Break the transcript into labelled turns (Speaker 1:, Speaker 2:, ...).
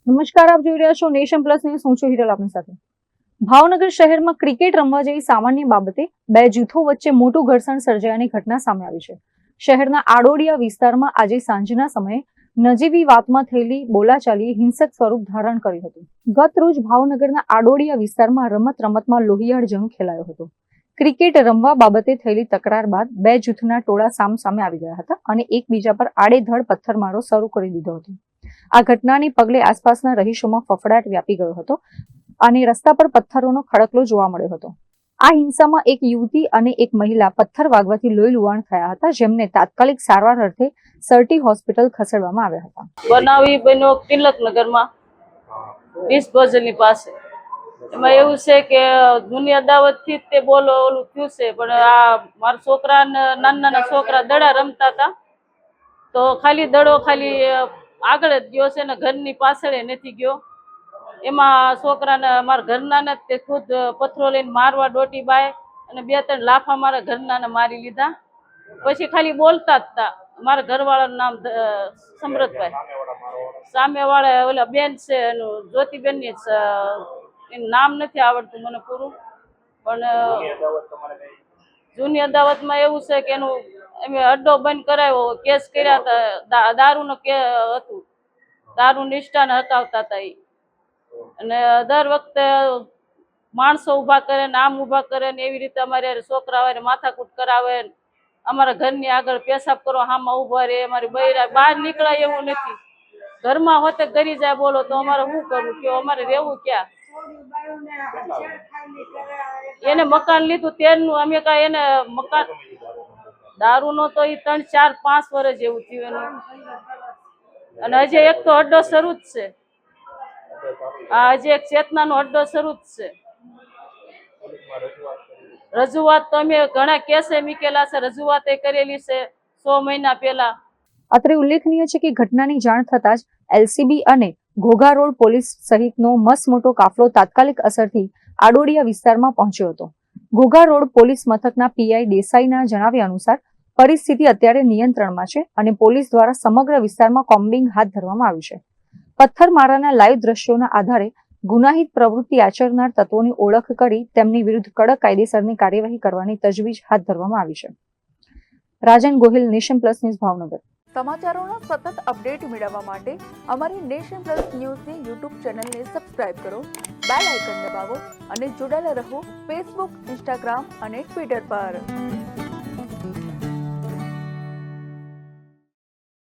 Speaker 1: નમસ્કાર, આપ જોઈ રહ્યા છો નેશન પ્લસ ન્યૂઝ. હું છું હિરલ આપની સાથે. ભાવનગર શહેરમાં ક્રિકેટ રમવા જઈ સામાન્ય બાબતે બે જૂથો વચ્ચે મોટું ઘર્ષણ સર્જાયાની ઘટના સામે આવી છે. શહેરના આડોડિયા વિસ્તારમાં આજે સાંજના સમયે નજીવી વાતમાં થયેલી બોલાચાલીએ હિંસક સ્વરૂપ ધારણ કર્યું હતું. ગત રોજ ભાવનગરના આડોડિયા વિસ્તારમાં રમતમાં લોહિયાળ જંગ ખેલાયો હતો. ક્રિકેટ રમવા બાબતે થયેલી તકરાર બાદ બે જૂથના ટોળા સામસામે આવી ગયા હતા અને એકબીજા પર આડેધડ પથ્થરમારો શરૂ કરી દીધો હતો. આ ઘટનાને પગલે આસપાસના રહીશોમાં ફફડાટ વ્યાપી ગયો હતો અને રસ્તા પર પથ્થરોનો ખડકલો જોવા મળ્યો હતો. આ હિંસામાં એક યુવતી અને એક મહિલા પથ્થર વાગવાથી લોહી લુહાણ થયા હતા, જેમને તાત્કાલિક સારવાર અર્થે સરટી હોસ્પિટલ ખસેડવામાં આવ્યા હતા.
Speaker 2: બનાવી બન્યો તિલકનગરમાં ડિસ્પોઝલની પાસે. એમાં એવું છે કે જૂની અદાવતથી તે બોલો ઓલું થયું છે, પણ આ મારા છોકરા નાના છોકરા દડા રમતા હતા તો ખાલી દડો આગળ જ ગયો છે ને ઘરની પાછળ નથી ગયો. એમાં છોકરાને મારા ઘરના તે ખુદ પથ્થરો લઈને મારવા દોટી બાય અને 2-3 લાફા મારા ઘરના મારી લીધા. પછી ખાલી બોલતા જ હતા. મારા ઘરવાળાનું નામ સમૃદ્ધભાઈ, સામેવાળા ઓલા બેન છે એનું જ્યોતિબેન ની, એનું નામ નથી આવડતું મને પૂરું, પણ જૂની અદાવતમાં એવું છે કે એનું અમે અડ્ડો બંધ કરાવ્યો, કેસ કર્યા હતા, દારૂનો હતું, દારૂ નિષ્ઠાને હકાવતા હતા એ. અને દર વખતે માણસો ઉભા કરે ને આમ ઉભા કરે ને એવી રીતે અમારે છોકરા માથાકૂટ કરાવે. અમારા ઘરની આગળ પેશાબ કરો હામાં ઉભા રહે. અમારી બૈરા બહાર નીકળાય એવું નથી. ઘરમાં હોતે કરી જાય બોલો તો અમારે શું કરવું, કે અમારે રહેવું ક્યાં? એને મકાન લીધું તેનું, અમે કાંઈ એને મકાન દારૂનો તો એ 3, 4, 5 વર્ષ જેવું થયું એનું. અને હજી એક તો અડ્ડો શરૂ જ છે. હજી એક ચેતનાનો અડ્ડો શરૂ જ છે. રજૂઆત તો અમે ઘણા કેસે મૂકેલા છે, રજૂઆત કરેલી છે 6 મહિના પહેલા.
Speaker 1: અત્રે ઉલ્લેખનીય છે કે ઘટનાની જાણ થતાં જ એલસીબી અને ઘોઘા રોડ પોલીસ સહિતનો મસમોટો કાફલો તાત્કાલિક અસરથી આડોડિયા વિસ્તારમાં પહોંચ્યો હતો. ઘોઘા રોડ પોલીસ મથકના પીઆઈ દેસાઈના જણાવ્યા અનુસાર પરિસ્થિતિ અત્યારે નિયંત્રણમાં છે અને પોલીસ દ્વારા સમગ્ર વિસ્તારમાં કોમ્બિંગ હાથ ધરવામાં આવ્યું છે. પથ્થરમારાના લાઈવ દ્રશ્યોના આધારે ગુનાહિત પ્રવૃત્તિ આચરનાર તત્વોની ઓળખ કરી તેમની વિરુદ્ધ કડક કાયદેસરની કાર્યવાહી કરવાની તજવીજ હાથ ધરવામાં આવી છે. Rajan Gohil, Nation Plus News, Bhavnagar.
Speaker 3: સમાચારોના સતત અપડેટ મેળવવા માટે અમારી નેશન પ્લસ ન્યૂઝની યુટ્યુબ ચેનલને સબસ્ક્રાઇબ કરો, બેલ આઇકન દબાવો અને જોડાયેલા રહો ફેસબુક, ઇન્સ્ટાગ્રામ અને ટ્વિટર પર.